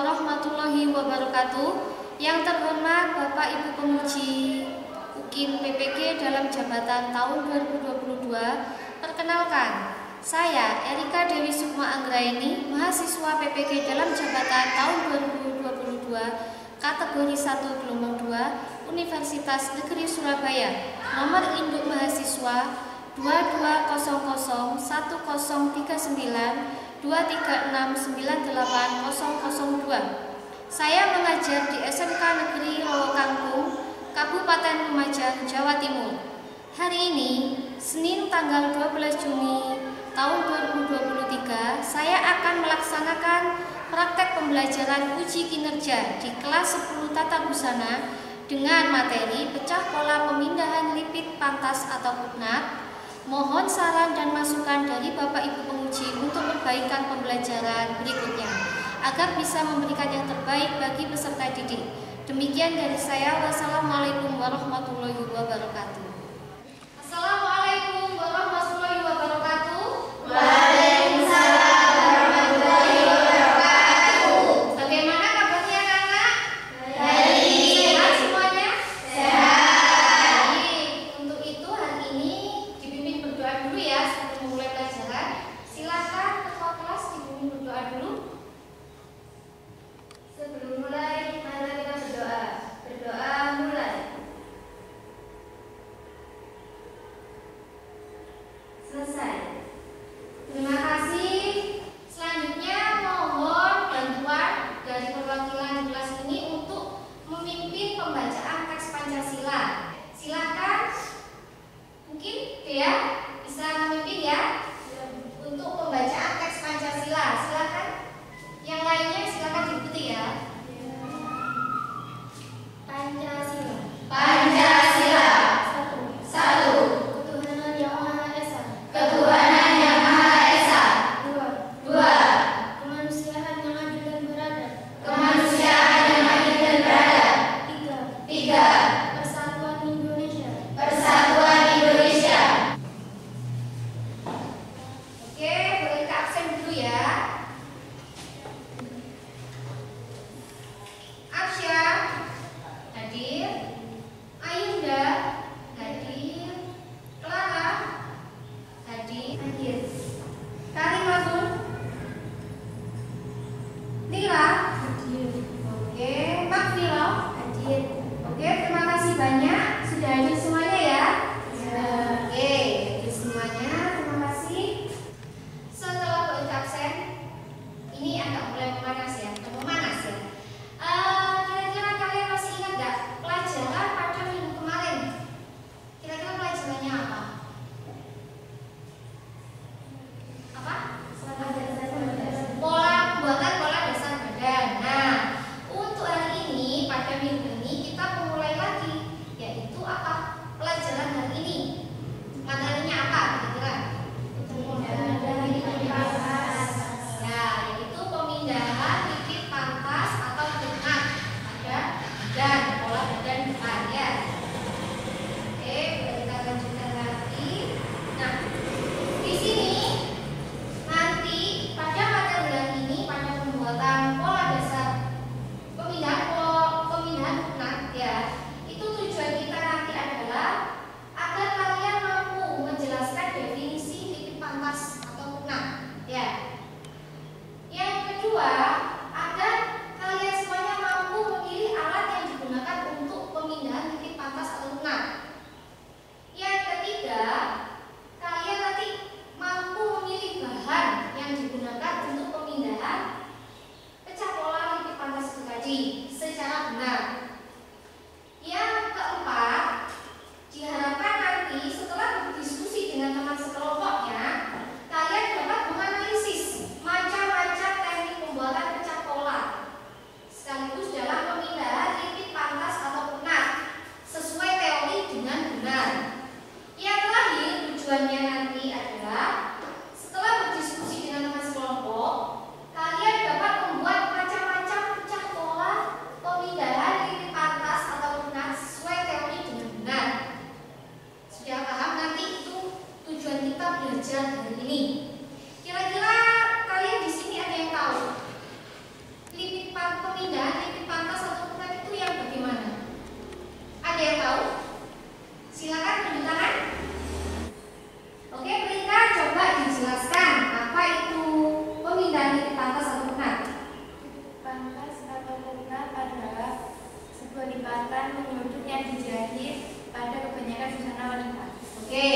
warahmatullahi wabarakatuh. Yang terhormat Bapak Ibu Pemuji UKIN PPG dalam jabatan tahun 2022, perkenalkan, saya Erika Dewi Sukma Anggraini, mahasiswa PPG dalam jabatan tahun 2022, kategori 1 gelombang 2, Universitas Negeri Surabaya, nomor induk mahasiswa 2201039236980002. Saya mengajar di SMK Negeri Rowokangkung, Kabupaten Lumajang, Jawa Timur. Hari ini, Senin tanggal 12 Juni tahun 2023, saya akan melaksanakan praktek pembelajaran uji kinerja di kelas 10 Tata Busana dengan materi pecah pola pemindahan lipid pantas atau PUPNAT. Mohon saran dan masukan dari Bapak Ibu penguji untuk perbaikan pembelajaran berikutnya agar bisa memberikan yang terbaik bagi peserta didik. Demikian dari saya. Wassalamualaikum warahmatullahi wabarakatuh. Assalamualaikum warahmatullahi wabarakatuh. Waalaikumsalam warahmatullahi wabarakatuh. Bagaimana kabarnya anak-anak? Baik. Sehat semuanya? Sehat. Baik. Untuk itu hari ini dibimbing berdoa dulu ya sebelum memulai pelajaran. Silakan ketua kelas dibimbing berdoa dulu. Sebelum mulai, mari kita berdoa. Berdoa mulai. busana wanita. Oke.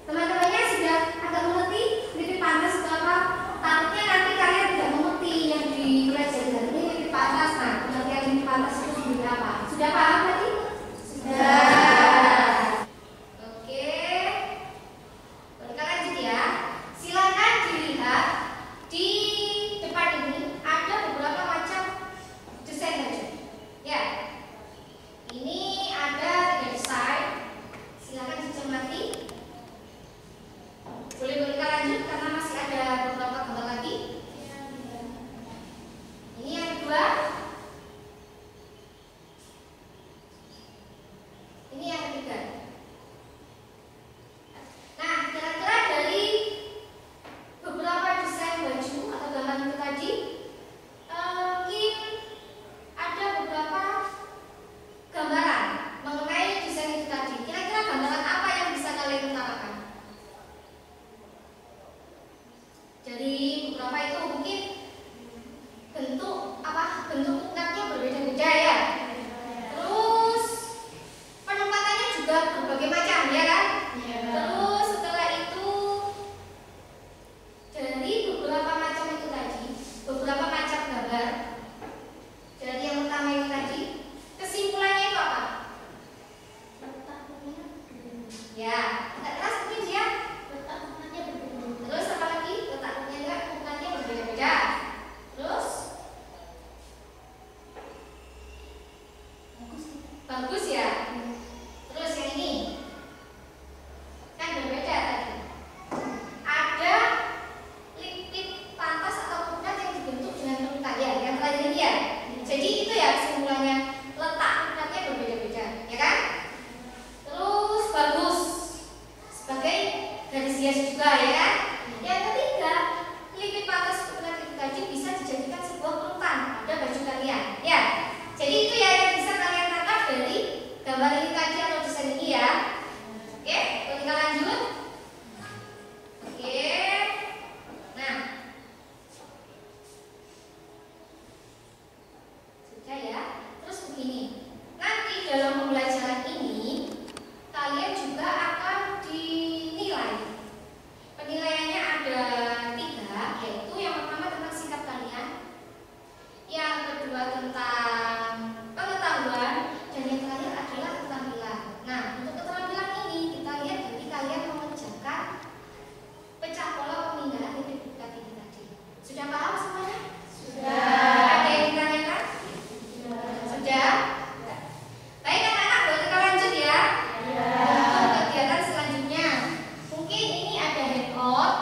Teman-temannya sudah agak mengerti lipit pantas itu apa? Takutnya nanti kalian tidak mengerti yang dipelajari hari ini lipit pantas. Nah, pengertian lipit pantas itu seperti apa? Sudah paham tadi? Sudah. Oke. Kita lanjut ya. Silakan dilihat di depan ini ada beberapa macam desain baju. Ya. Ini ada 3 desain. Silakan dicermati. Boleh kita lanjut karena masih ada beberapa gambar lagi. Ini yang kedua. Ini yang ketiga. Nah, kira-kira dari beberapa desain baju atau gambar itu tadi, mungkin ada beberapa gambaran mengenai desain itu tadi. Kira-kira gambaran apa yang bisa kalian utarakan? Dari beberapa itu mungkin bentuk uknanya berbeda-beda ya. Terus penempatannya juga berbagai macam ya kan? Terus setelah itu dari beberapa macam itu tadi, beberapa macam gambar. Dari yang pertama ini tadi, kesimpulannya itu apa? Ya, tidak keras mungkin ya. Terus apa lagi? Letaknya berbeda-beda. Terus bagus ya. Terus yang ini kan berbeda tadi. Ada lipit pantas atau uknat yang dibentuk dengan penutup ya, yang terakhir ini ya. Jadi itu ya kesimpulannya, letak uknatnya berbeda-beda, ya kan? Terus bagus sebagai garis hias juga ya kan? Yang ketiga, lipit pantas uknat itu tadi bisa dijadikan sebuah penutupan pada baju kalian. Ya, jadi itu ya yang bisa kalian tangkap dari gambar ini tadi atau desain ini ya. Oke, kita lanjut. Oke, nah, sudah ya. Terus begini, nanti dalam pembelajaran ini kalian juga akan dinilai. Penilaiannya ada 3, yaitu yang pertama tentang sikap kalian, yang kedua tentang pengetahuan, dan yang terakhir adalah keterampilan. Nah, untuk keterampilan ini kita lihat dari kalian mengerjakan pecah pola pemindahan lipit uknat ini tadi. Sudah paham semuanya? Sudah. Ada yang ditanyakan? Sudah. Baik anak-anak, boleh kita lanjut ya? Untuk kegiatan selanjutnya, mungkin ini ada handout.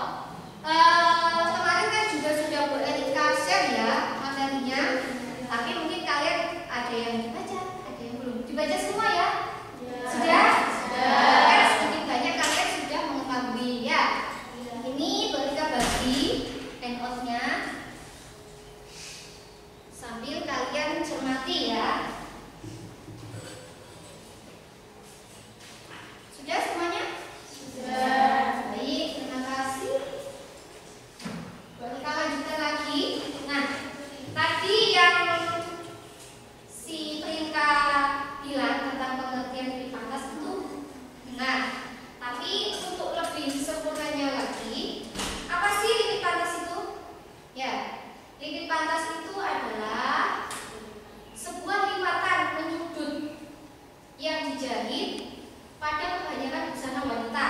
Kemarin kan juga sudah share ya materinya, tapi mungkin kalian ada yang dibaca, ada yang belum dibaca semua ya? Sudah? Kan sedikit banyak kalian sudah mengetahui ya. Ini boleh kita bagi handoutnya sambil kalian cermati ya. Sudah semuanya? Sudah. Baik, terima kasih. Kita lanjutkan lagi. Nah, tadi yang si Prinka bilang tentang pengertian lipit pantas itu benar. Tapi untuk lebih sempurnanya lagi, apa sih lipit pantas itu? Ya, lipit pantas itu adalah sebuah lipatan menyudut yang dijahit pada kebanyakan busana wanita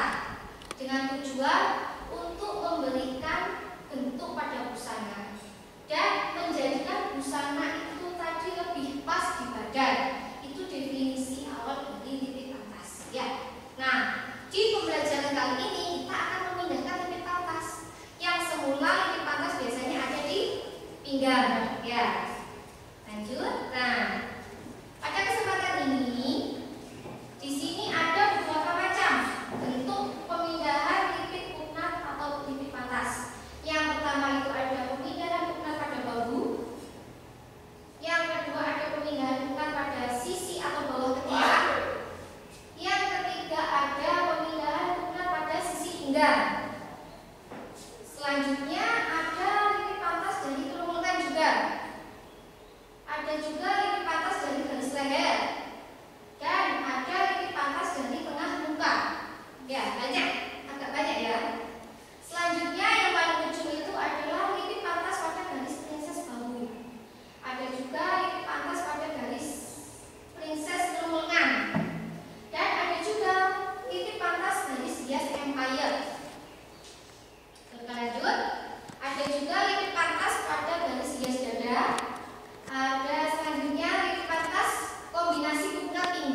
dengan tujuan untuk memberikan bentuk pada busana dan menjadikan busana itu tadi lebih pas di badan. Itu definisi awal dari lipit pantas ya. Nah, di pembelajaran kali ini kita akan memindahkan lipit pantas yang semula lipit pantas biasanya ada di pinggang ya. Lanjut. Nah, pada kesempatan ini di sini ada beberapa macam bentuk pemindahan lipit uknat atau lipit pantas. Yang pertama itu ada pemindahan uknat pada bahu. Yang kedua ada pemindahan uknat pada sisi atau bawah ketiak. Yang ketiga ada pemindahan uknat pada sisi pinggang. Selanjutnya ada lipit pantas dari kerumunan juga. Ada juga lipit pantas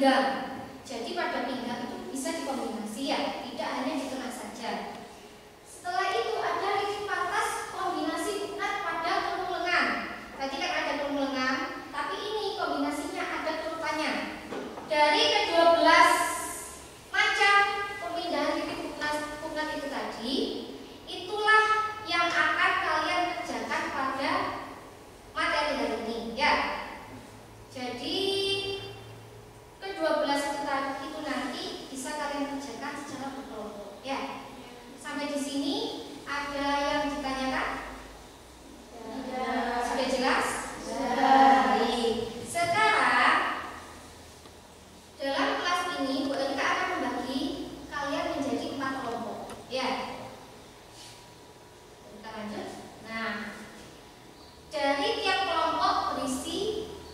pinggang. Jadi pada pinggang itu bisa dikombinasi ya, tidak hanya di tengah saja. Setelah itu ada lini pantas kombinasi buknat pada tulang lengan. Tadi kan ada tulang lengan, tapi ini kombinasinya ada turutannya. Dari ke-12 macam pemindahan titik buknat itu tadi, itulah yang akan kalian kerjakan pada materi hari ini ya. Jadi ke-12 itu nanti bisa kalian kerjakan secara berkelompok ya. Sampai di sini ada yang ditanyakan? Sudah jelas? Baik. Sekarang dalam kelas ini Bu Erika akan membagi kalian menjadi 4 kelompok ya. Kita lanjut. Nah, dari tiap kelompok berisi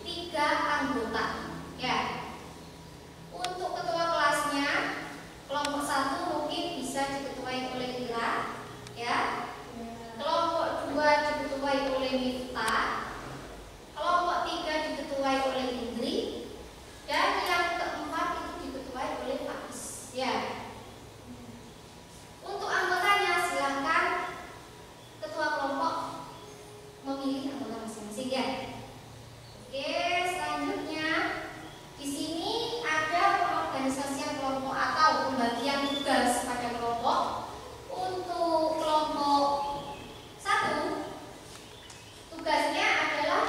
3 anggota ya. Untuk ketua kelasnya, kelompok 1 mungkin bisa diketuai oleh Ira ya. Kelompok 2 diketuai oleh Miftah. Kelompok 3 diketuai oleh Indri. Dan yang keempat itu diketuai oleh Faiz ya. Untuk anggotanya silakan ketua kelompok memilih anggota masing-masing ya. Oke, selanjutnya di sini ada pengorganisasian kelompok atau pembagian tugas pada kelompok. Untuk kelompok 1, tugasnya adalah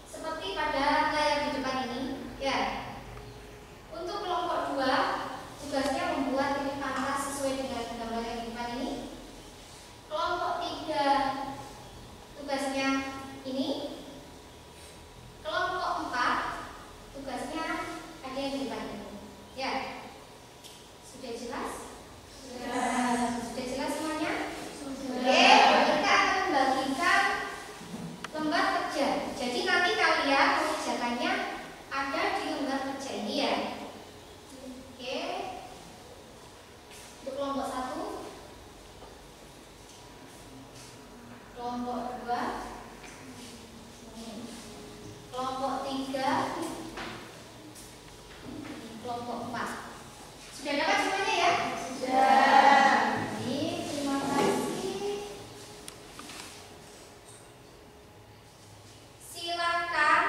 seperti pada layar di depan ini ya. Untuk kelompok 2, tugasnya membuat titik pantas sesuai dengan gambar yang di depan ini. Kelompok 3, tugasnya ini. Kelompok 4, tugasnya ada yang di depan ini ya. Sudah jelas? Sudah jelas semuanya? Oke, kita akan membagikan lembar kerja. Jadi nanti kalian mengerjakannya ada di lembar kerja ini ya. Oke. Untuk kelompok 1, kelompok 2, kelompok 3, kelompok 4. Sudah dapat semuanya ya? Sudah. Baik, terima kasih. Silakan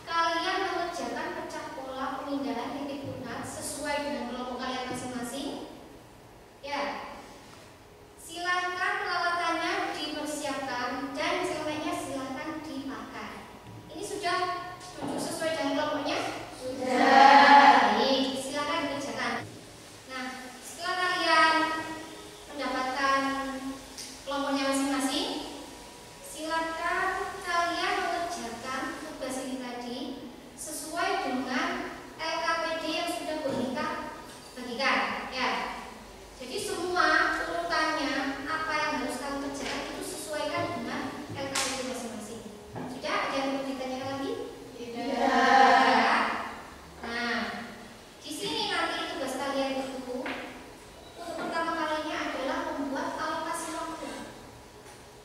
kalian mengerjakan pecah pola pemindahan titik buknat sesuai dengan kelompok kalian masing-masing. Ya. Silakan peralatannya dipersiapkan dan jeleknya silakan dipakai. Ini sudah sesuai dengan kelompoknya? Sudah. Baik, silakan dikerjakan. Nah, setelah kalian mendapatkan kelompoknya masing-masing, silakan kalian mengerjakan tugas ini tadi sesuai dengan LKPD yang sudah Bu Erika bagikan ya. Jadi semua urutannya apa yang harus kalian kerjakan itu sesuaikan dengan LKPD masing-masing. Sudah? Ada yang perlu ditanyakan lagi? Tidak. Ya. Nah, di sini nanti tugas kalian itu untuk pertama kalinya adalah membuat alokasi waktu.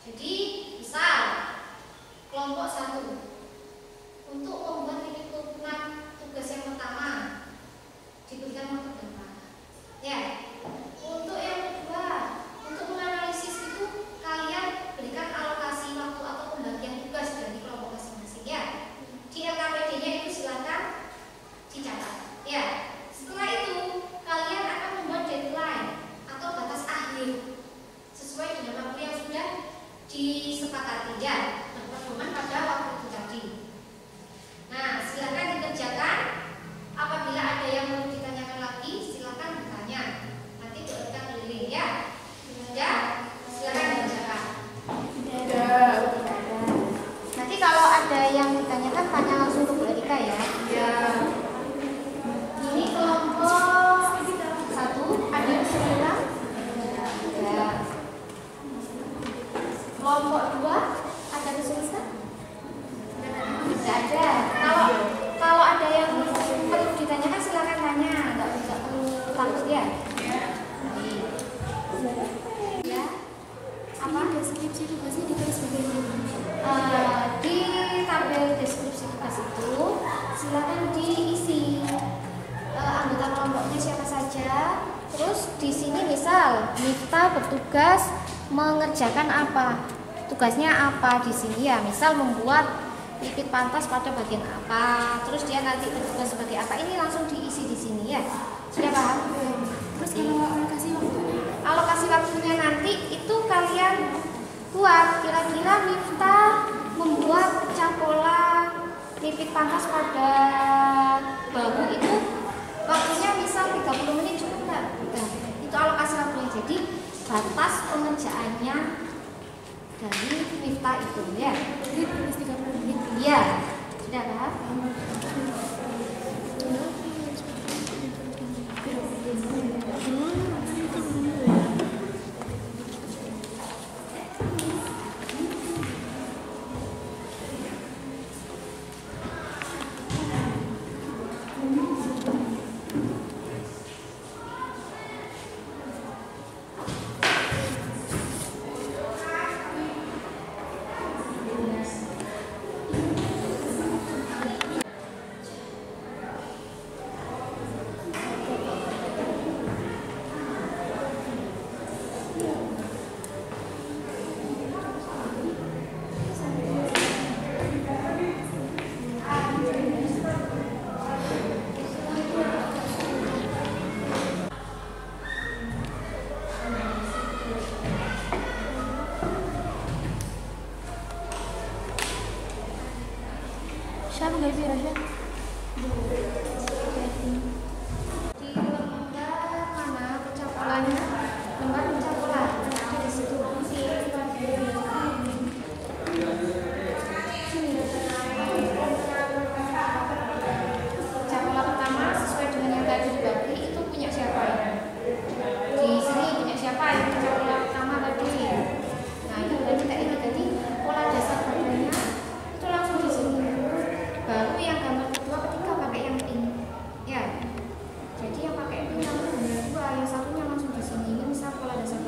Jadi, misal kelompok 1 untuk membuat titik buknat tugas yang pertama diberikan waktu berapa? Ya. Untuk yang kedua, untuk menganalisis itu kalian berikan alokasi waktu atau pembagian tugas dari kelompok masing-masing ya. Di LKPD-nya itu silakan dicatat ya. Setelah itu kalian akan membuat deadline atau batas akhir sesuai dengan waktu yang sudah disepakati ya, berpedoman pada waktu itu tadi. Nah, silakan dikerjakan. Apabila ada yang perlu ditanyakan lagi, silakan bertanya. Nanti Bu Erika keliling ya. Sudah? Silakan dikerjakan. Sudah. Nanti kalau ada yang ditanyakan, tanya langsung ke Bu Erika ya. Ya. Ini kelompok 1, ada yang bilang? Ya. Kelompok 2, ada kesulitan? Tidak ada. Kalau ada yang perlu ditanyakan, silakan tanya. Nggak perlu takut ya. Ya. Apa? Deskripsi tugasnya ditulis bagaimana? Di tabel deskripsi tugas itu silakan diisi tugas mengerjakan apa, tugasnya apa di sini ya, misal membuat pipit pantas pada bagian apa, terus dia nanti bertugas sebagai apa, ini langsung diisi di sini ya. Sudah paham? Terus kalau alokasi waktunya nanti itu kalian buat kira-kira Miftah membuat pecah pola pipit pantas pada bahu itu waktunya misal 30 menit cukup nggak? Nah, itu alokasi waktunya. Jadi batas pengerjaannya dari Miftah itu ya. Jadi tulis 30 menit. Iya, sudah paham? Siapa nggak sih Rasya? Di lembar mana pecah polanya? Lembar pecah pola ada di situ. Pecah pola pertama sesuai dengan yang tadi dibagi itu punya siapa ya? Di sini punya siapa yang pecah pola pertama tadi? Nah itu udah kita ingat tadi pola dasar badannya itu langsung di sini. Baru yang gambar kedua ketiga pakai yang pink ya, jadi yang pakai pink yang dua, yang satunya langsung di sini. Ini misal pola dasar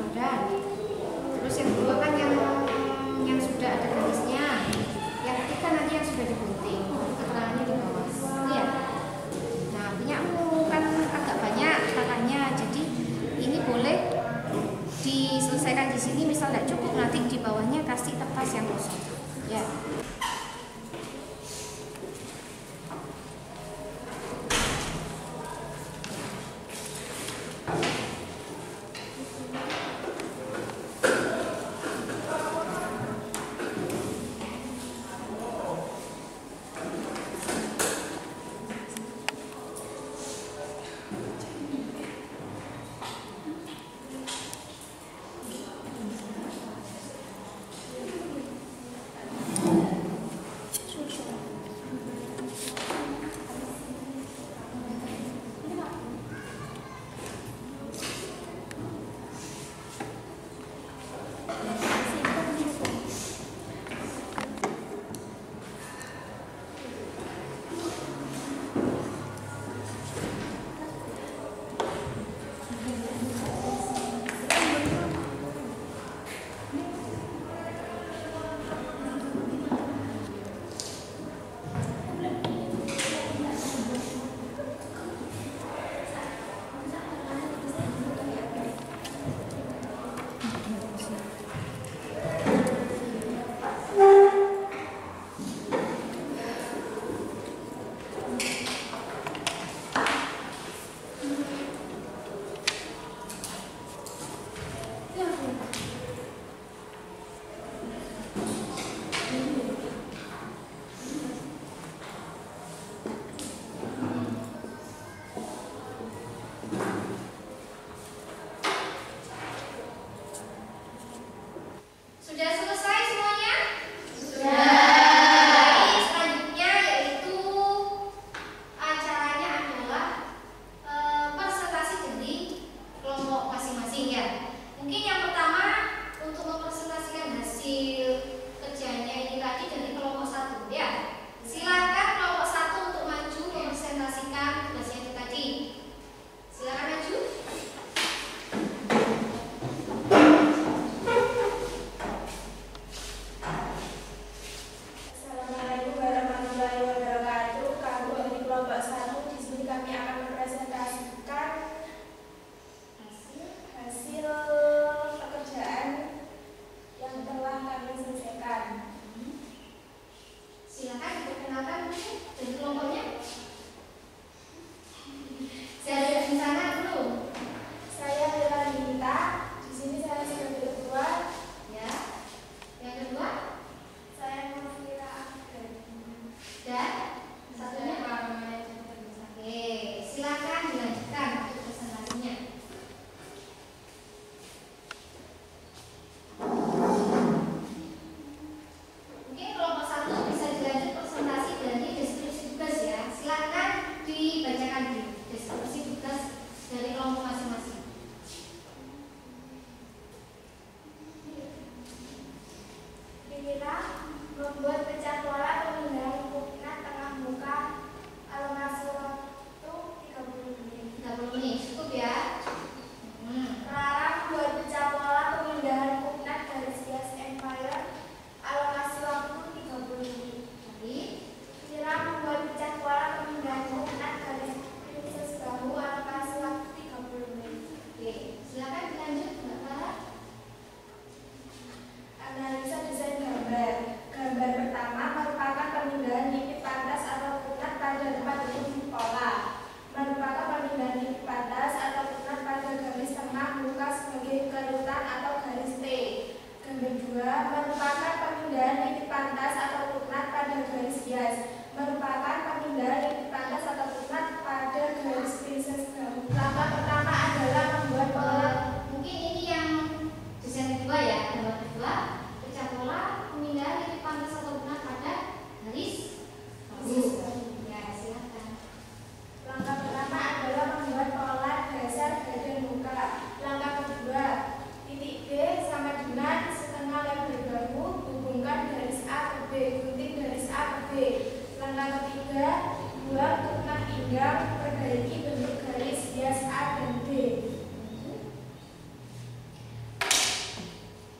Langkah ketiga, buat pupnat pinggang, perbaiki bentuk garis hias A dan B.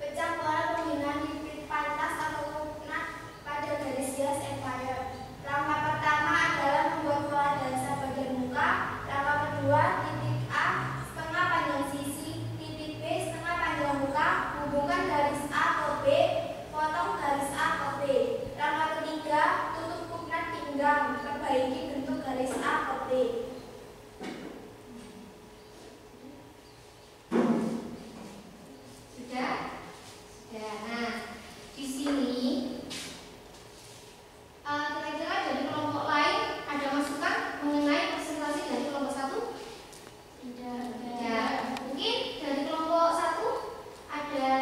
Pecah pola pembinaan titik pantas atau pupnat pada garis hias empire. Langkah pertama adalah membuat pola dasar bagian muka. Langkah kedua, titik A setengah panjang sisi, titik B setengah panjang muka, hubungkan garis A ke B, potong garis A ke B. Langkah ketiga, tutup pupnat pinggang, perbaiki bentuk garis A ke B. Sudah? Ya, nah di sini kira-kira dari kelompok lain ada masukan mengenai presentasi dari kelompok 1? Tidak. Ya, mungkin dari kelompok 1 ada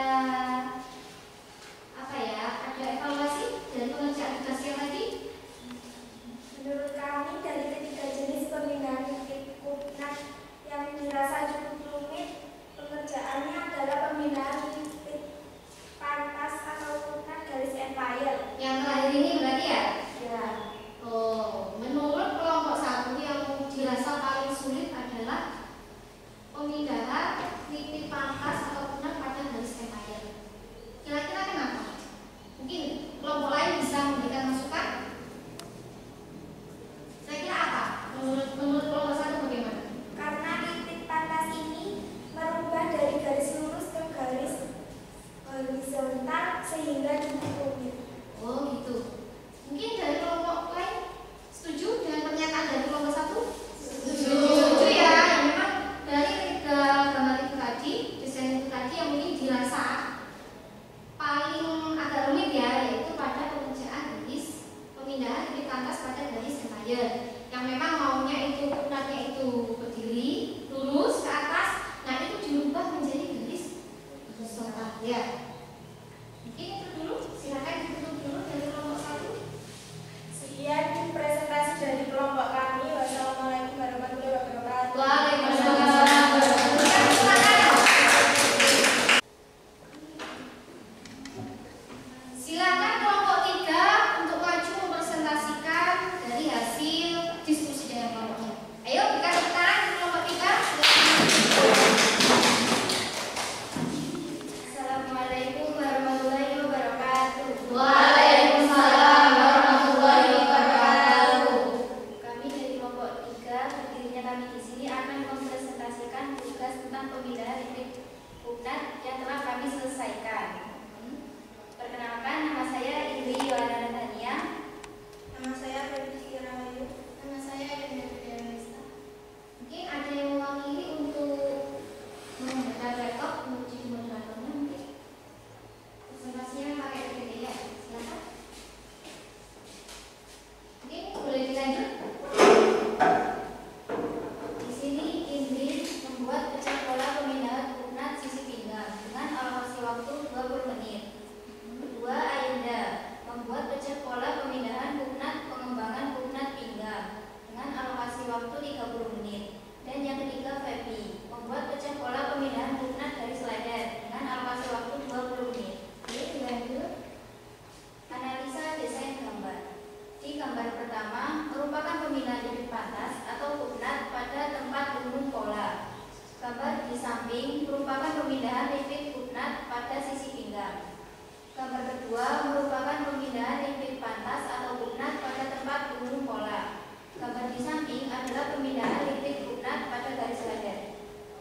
apa ya? Ada evaluasi dari pengerjaan tugas yang tadi? Menurut kami dari ketiga jenis pembinaan titik pupnat yang dirasa cukup rumit, pengerjaannya adalah pembinaan titik pantas atau pupnat garis empire. Yang terakhir ini berarti ya? Ya. Oh, menurut kelompok 1 yang dirasa paling sulit adalah pemindahan titik pantas atau pupnat pada garis empire. Kira-kira kenapa? Mungkin kelompok lain bisa memberikan masukan? Saya kira apa? Menurut kelompok 1 bagaimana? Karena titik pantas ini merubah dari garis lurus ke garis horizontal sehingga cukup rumit. Oh gitu. Mungkin dari kelompok lain setuju dengan pernyataan dari kelompok 1? Setuju ya. Memang dari tiga gambar itu tadi, desain itu tadi yang mungkin dirasa paling agak rumit ya, yaitu pada pengerjaan garis pemindahan titik pantas pada garis empire. Yang memang maunya itu pupnatnya itu berdiri lurus ke atas, nah itu dirubah menjadi garis horizontal ya. Mungkin itu dulu, silakan ditutup dulu dari kelompok 1. Sekian presentasi dari kelompok kami. Wassalamualaikum warahmatullahi wabarakatuh. Waalaikumsalam warahmatullahi wabarakatuh. Silakan kelompok 3 untuk maju mempresentasikan dari hasil diskusi dengan kelompoknya. Ayo berikan tepuk tangan untuk kelompok 3. Assalamualaikum warahmatullahi wabarakatuh. Waalaikumsalam warahmatullahi wabarakatuh. Kami dari kelompok 3, berdirinya kami di sini akan mempresentasikan tugas tentang pemindahan titik pupnat yang telah kami selesaikan. Perkenalkan, nama saya Indri Yohana Tania. Nama saya Febri Irahayu. Nama saya Denda Fitrianista. Mungkin ada yang mewakili untuk menggunakan laptop menuju moderatornya mungkin. Presentasinya pakai PPT ya. Silakan. Oke, boleh dilanjut. Di sini Indri membuat pecah pola pemindahan pupnat sisi pinggang dengan alokasi waktu 20 menit. Kedua, Ainda membuat pecah pola pemindahan pupnat pengembangan pupnat pinggang dengan alokasi waktu 30 menit. Dan yang ketiga, Feby membuat pecah pola pemindahan pupnat garis leher dengan alokasi waktu 20 menit. Oke, dilanjut. Analisa desain gambar. Di gambar pertama merupakan pemindahan titik pantas atau pupnat pada tempat umum pola. Gambar di samping merupakan pemindahan titik pupnat pada sisi pinggang. Gambar kedua merupakan pemindahan titik pantas atau pupnat pada tempat umum pola. Gambar di samping adalah pemindahan titik pupnat pada garis leher.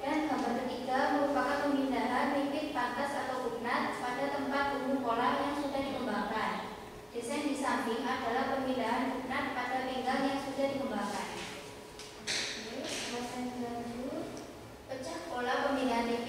Dan gambar ketiga merupakan pemindahan titik pantas atau pupnat pada tempat umum pola yang sudah dikembangkan. Desain di samping adalah pemindahan pupnat pada pinggang yang sudah dikembangkan. Oke, pecah pola pemindahan titik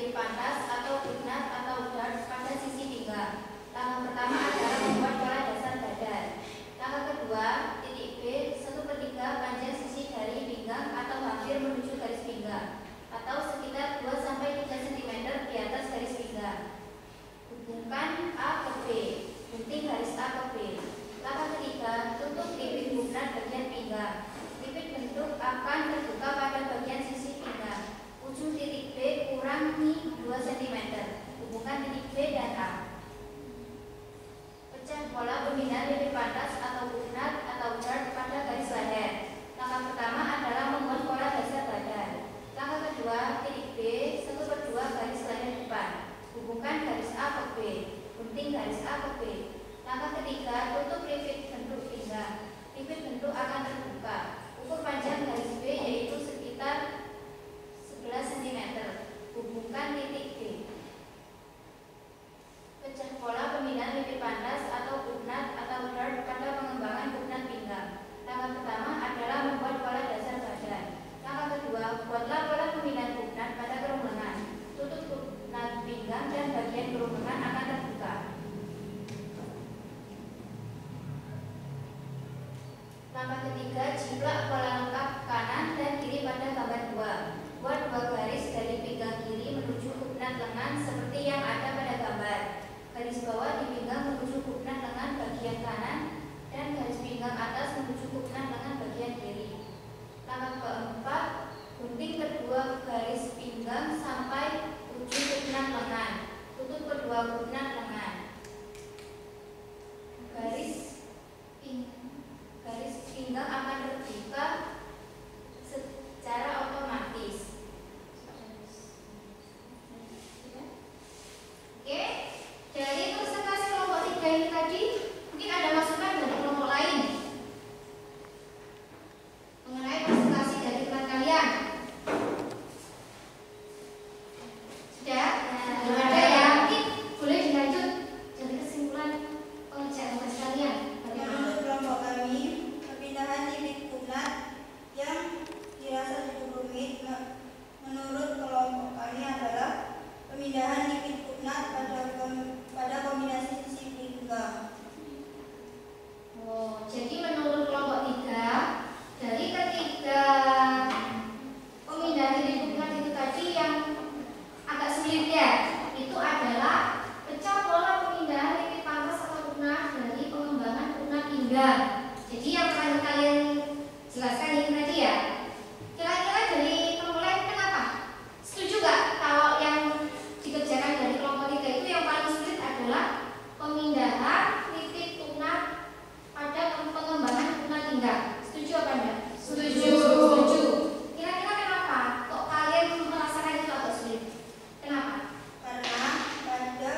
bentuk akan terbuka. Ukur panjang garis B yaitu sekitar 11 cm. Hubungkan titik D. Pecah pola pemindahan lipid pantas atau putnat atau dart pada pengembangan putnat pinggang. Langkah pertama adalah membuat pola dasar badan. Langkah kedua, buatlah pola pemindahan putnat pada kerongkongan. Tutup putnat pinggang dan bagian kerongkongan akan terbuka. Langkah ketiga, jiplak pola lengkap kanan dan kiri pada gambar 2. Buat 2 garis dari pinggang kiri menuju putnat lengan seperti yang ada pada gambar. Garis bawah di pinggang menuju putnat lengan bagian kanan dan garis pinggang atas menuju putnat lengan bagian kiri. Langkah keempat, gunting kedua garis pinggang sampai ujung putnat lengan. Tutup kedua putnat lengan. Garis pinggang akan terbuka secara otomatis. Oke, dari presentasi kelompok 3 ini tadi, mungkin ada masukan dari kelompok lain mengenai presentasi dari teman kalian. Sudah? Belum ada ya? Mungkin boleh dilanjut dari kesimpulan pengerjaan tugas kalian. Menurut kelompok kami, pemindahan lipid putnat yang dirasa cukup rumit menurut kelompok kami adalah pemindahan lipid putnat pada kombinasi sisi pinggang. Oh, jadi menurut kelompok 3, dari ketiga pemindahan lipid putnat itu tadi yang agak sulit ya, itu adalah pecah pola pemindahan lipid pantas atau putnat dari pengembangan putnat pinggang. Jadi yang akan kalian jelaskan ini tadi ya. Kira-kira dari kelompok lain kenapa? Setuju gak kalau yang dikerjakan dari kelompok 3 itu yang paling sulit adalah pemindahan lipid putnat pada pengembangan putnat pinggang? Setuju apa enggak? Setuju. Setuju. Kira-kira kenapa kok kalian merasakan itu agak sulit? Kenapa? Karena pada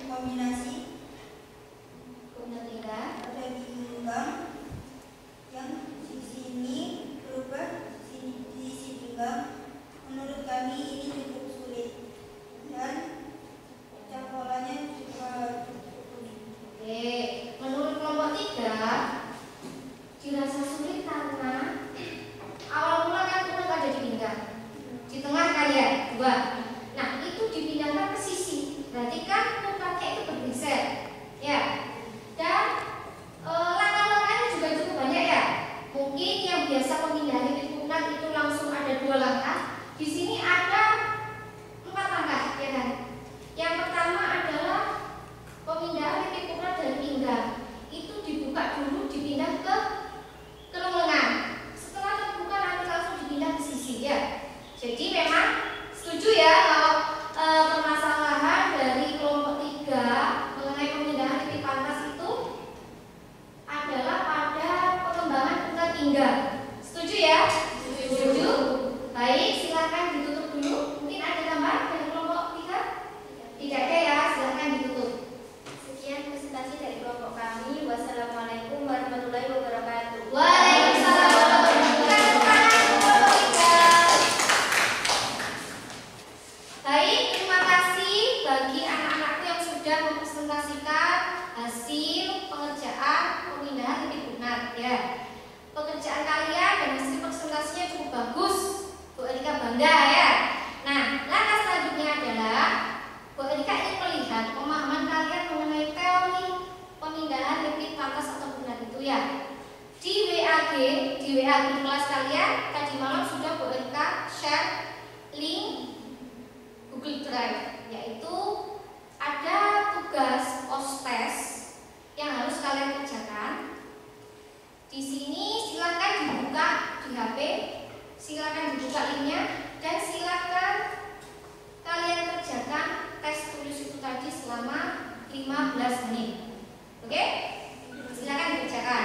kombinasi Putnat pinggang pada pinggang yang sisi ini berubah sisi pinggang, menurut kami ini cukup sulit dan pecah polanya juga cukup sulit. Oke, menurut kelompok 3 dirasa sulit karena awal mula kan putnat ada di pinggang, di tengah kalian 2. Nah itu dipindahkan ke sisi, berarti kan putnatnya itu bergeser, ya. Dan langkah-langkahnya juga cukup banyak ya. Mungkin yang biasa pemindahan lipid putnat itu langsung ada 2 langkah, di sini ada 4 langkah, ya kan? Yang pertama adalah pemindahan lipid putnat dari pinggang itu dibuka dulu, dipindah ke kerongkongan. Setelah terbuka nanti langsung dipindah ke sisi ya. Jadi memang setuju ya kalau permasalahan dari kelompok 3 mengenai pemindahan lipid pantas itu adalah pada pengembangan putnat pinggang. Setuju ya? Setuju. Baik, silakan ditutup dulu. Mungkin ada tambahan dari kelompok 3? Tidak ada ya, silakan ditutup. Sekian presentasi dari kelompok kami. Wassalamualaikum warahmatullahi wabarakatuh. Waalaikumsalam warahmatullahi wabarakatuh. Baik, terima kasih bagi anak-anakku yang sudah mempresentasikan hasil pengerjaan pemindahan lipid putnat ya. Pekerjaan kalian dan hasil presentasinya cukup bagus, Bu Erika bangga ya. Nah, langkah selanjutnya adalah Bu Erika ingin melihat pemahaman kalian mengenai teori pemindahan lipid pantas atau putnat itu ya. Di WA grup kelas kalian tadi malam sudah Bu Erika share link Google Drive, yaitu ada tugas post-test yang harus kalian kerjakan. Di sini silakan dibuka di HP, silakan dibuka linknya, dan silakan kalian kerjakan tes tulis itu tadi selama 15 menit. Oke? Silakan dikerjakan.